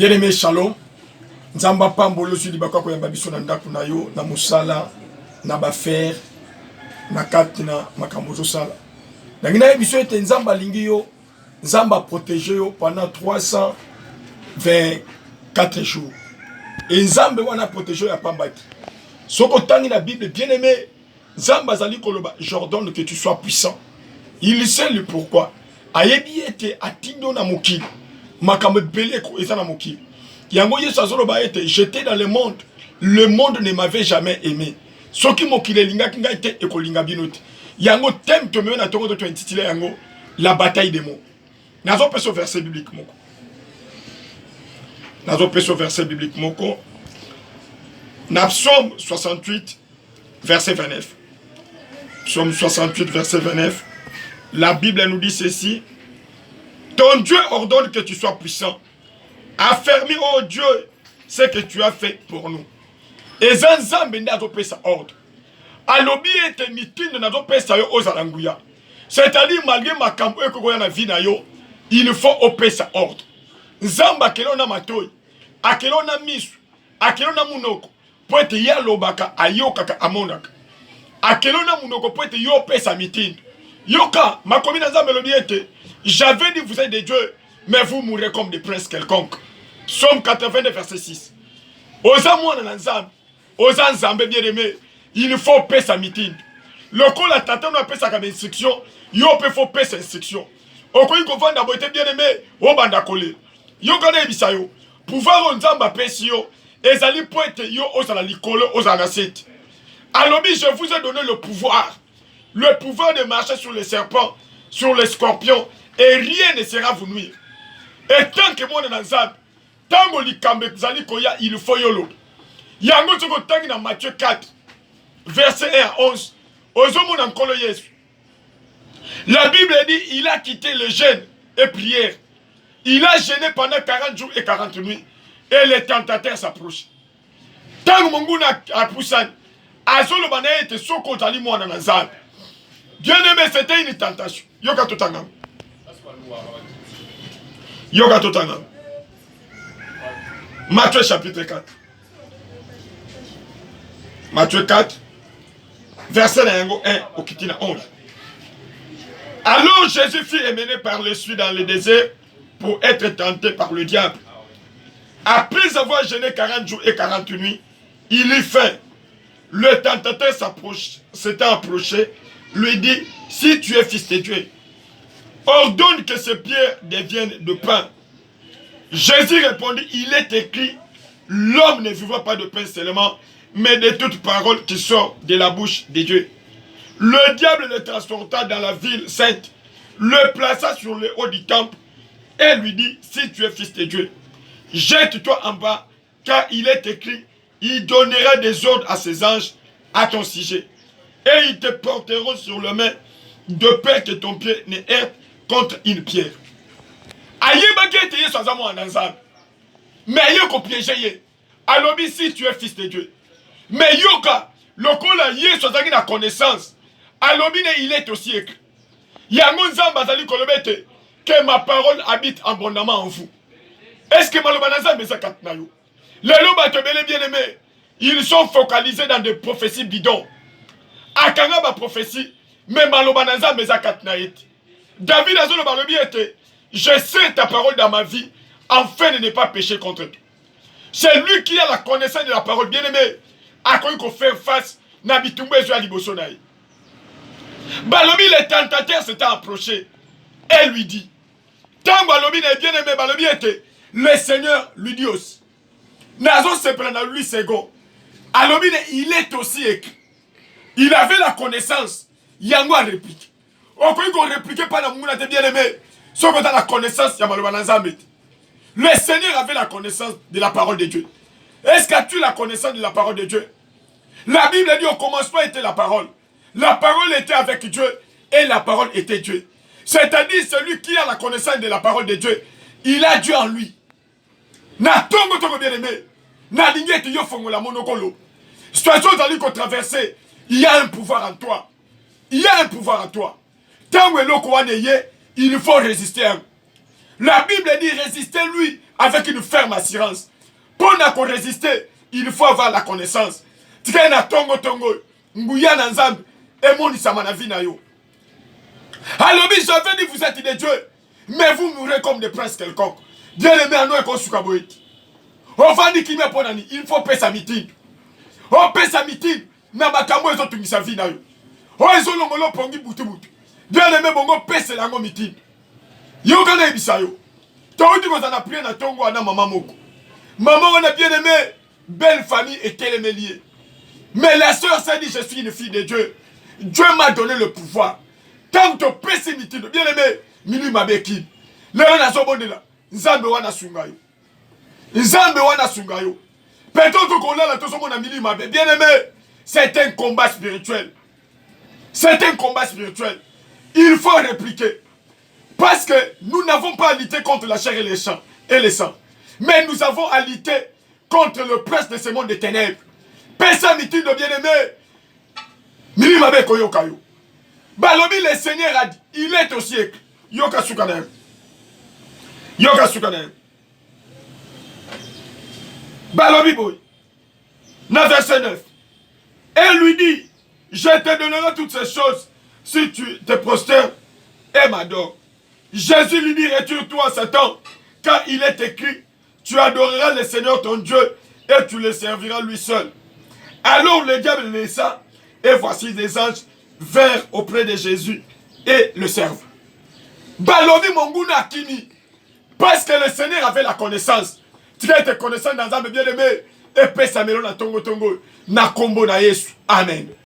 Bien-aimé, shalom. Nzamba pambolo sudi bakwa ko yamba biso na ndako na yo na musala na bafer na kati na makambo sala. Na ngina biso ete nzamba lingi yo nzamba protéger yo pendant 324 jours. Et nzambe wana protéger ya pambaki. Soko tangi la Bible, bien-aimé, nzamba zali koloba, j'ordonne que tu sois puissant. Il sait le pourquoi. Ayebi ete atindo na mokili. Makambe belé ko eza na mokili. Yango yesu azoloba ete j'étais dans le monde ne m'avait jamais aimé. Soki mokili lingaki ngai te ekolinga bino te. Yango thème to me na tongo to intitulé yango la bataille des mots. Nazo peso verset biblique moko. Nazo peso verset biblique moko. Na Psaume 68 verset 29. Psaume 68 verset 29. La Bible nous dit ceci. Ton Dieu ordonne que tu sois puissant. Affermis, oh Dieu, ce que tu as fait pour nous. Et Zanzambe n'a pas sa ordre. Alobi ete mitine n'a pas sa yo ozalanguya. C'est-à-dire, malgré ma campo et que na vie na yo, il faut opérer sa ordre. Zamba kelo na matoi, akelo na misu, akelo na munoko, pour être yalobaka ayokaka amonaka. Akelo na munoko pour être yo pesa mitine. Yoka, ma commune Zamba lobi ete, j'avais dit vous êtes des dieux, mais vous mourrez comme des princes quelconques. Psaume 82 verset 6. Oza mwana na nzambe, oza nzambe bien aimé, il faut payer sa meeting. Le coup la tata n'a pas sa instruction, yo peut faut payer sa instruction. Okoyi ko vanda boite bien aimé, o banda kolé. Yo kana ebisa yo, pouvoir nzamba pesi yo, ezali poete yo ozala likolo ozala sete. Alobi je vous ai donné le pouvoir de marcher sur les serpents, sur les scorpions, et rien ne sera vous nuire. Et tant que moi dans nzambe, tango likambe zali koya il faut yolo. Yango toko tangi na Matthieu 4 verset 1 à 11. Ozomo na nkolo Yesu. La Bible dit il a quitté le jeûne et prière. Il a jeûné pendant 40 jours et 40 nuits et les tentateurs s'approchent. Tango monguna apusan azolo bana ete soko zali mwana na nzambe. Bien aimé, c'était une tentation. Yoka totanga. Yoka totanga. Matthieu chapitre 4. Matthieu 4, verset 1 au Kitina 11. Alors Jésus fut emmené par l'esprit dans le désert pour être tenté par le diable. Après avoir jeûné 40 jours et 40 nuits, il eut faim. Le tentateur s'était approché, lui dit, si tu es fils de Dieu, ordonne que ces pierres deviennent de pain. Jésus répondit, il est écrit, l'homme ne vivra pas de pain seulement, mais de toute parole qui sort de la bouche de Dieu. Le diable le transporta dans la ville sainte, le plaça sur le haut du temple, et lui dit, si tu es fils de Dieu, jette-toi en bas, car il est écrit, il donnera des ordres à ses anges à ton sujet, et ils te porteront sur le main, de peur que ton pied ne heurte contre une pierre. Mais yo piégé. Alobi si tu es fils de Dieu. Mais yoka, lokola Yesu azaki na connaissance. Alobi ne il est aussi écrit. Yango nzamba zali kolobete que ma parole habite abondamment en vous. Est-ce que maloba nzamba zakat na yo? Les loba te bele bien aimé, ils sont focalisés dans des prophéties bidons. Akanga ba prophétie, mais maloba nzamba zakat na ete. David azolo balobi ete, je sais ta parole dans ma vie, afin de ne pas pécher contre toi. C'est lui qui a la connaissance de la parole, bien aimé. A connu qu'on fait face Nabitumbe et Libosonaï. Balobi, les tentateurs s'étaient approchés. Et lui dit, tant Balobi est bien aimé, Balobi était, le Seigneur lui dit aussi. Nazo se prend dans 8 secondes. Alobi, il est aussi écrit. Il avait la connaissance. Yango a répliqué. On peut qu'on répliquait pas dans le monde, bien aimé. Sauf que dans la connaissance, il y a Malobana. Le Seigneur avait la connaissance de la parole de Dieu. Est-ce que tu as la connaissance de la parole de Dieu? La Bible dit au commencement était la parole. La parole était avec Dieu et la parole était Dieu. C'est-à-dire celui qui a la connaissance de la parole de Dieu, il a Dieu en lui. Na tombe to bien aimé. Na lignette yo fongola monokolo. Situation dans qu'on traverser, il y a un pouvoir en toi. Il y a un pouvoir en toi. Tant que l'eau il faut résister. La Bible dit résister lui avec une ferme assurance. Pour qu'on résister, il faut avoir la connaissance. Tu sais, na tongo tongo, nguya na nzambe, et mon isama na vie na yo. Alors, j'avais dit, vous êtes des dieux, mais vous mourrez comme des princes quelconques. Bien aimé, à nous et qu'on soukaboït. On va dire qu'il m'est pour nani, il faut payer sa meeting. On paie sa meeting, na makambo ezo tungisa vie na yo. On ezo longolo pongi butu butu. Bien aimé, bongo paie c'est lango meeting. Yo kana ebisa yo. Toi, tu vas en prier na tongo ana maman moko. Maman, on a bien aimé, belle famille et qu'elle est liée. Mais la sœur s'est dit, je suis une fille de Dieu. Dieu m'a donné le pouvoir. Tant que tu meeting, bien aimé, minu mabeki. Léon a sobonde là. Nzambe wana sungayo. Nzambe wana sungayo. Peut-être qu'on a la toson mon ami mabé. Bien aimé, c'est un combat spirituel. C'est un combat spirituel. Il faut répliquer. Parce que nous n'avons pas à lutter contre la chair et les sangs. Mais nous avons à lutter contre le prince de ce monde des ténèbres. Pesa meeting de bien-aimé. Mili mabe koyokayo. Balobi le Seigneur a dit, il est au siècle. Yoka sukanem. Yoka sukanem. Balobi boy. 9 verset 9. Et lui dit, je te donnerai toutes ces choses si tu te prostères et m'adores. Jésus lui dit, retire-toi Satan, car il est écrit, tu adoreras le Seigneur ton Dieu et tu le serviras lui seul. Alors le diable laissa, et voici des anges vinrent auprès de Jésus et le servent. Balobi monguna kini, parce que le Seigneur avait la connaissance. Tu as été connaissant dans un bien aimé, et paix sa mélon na tongo tongo, na kombo na Yesu. Amen.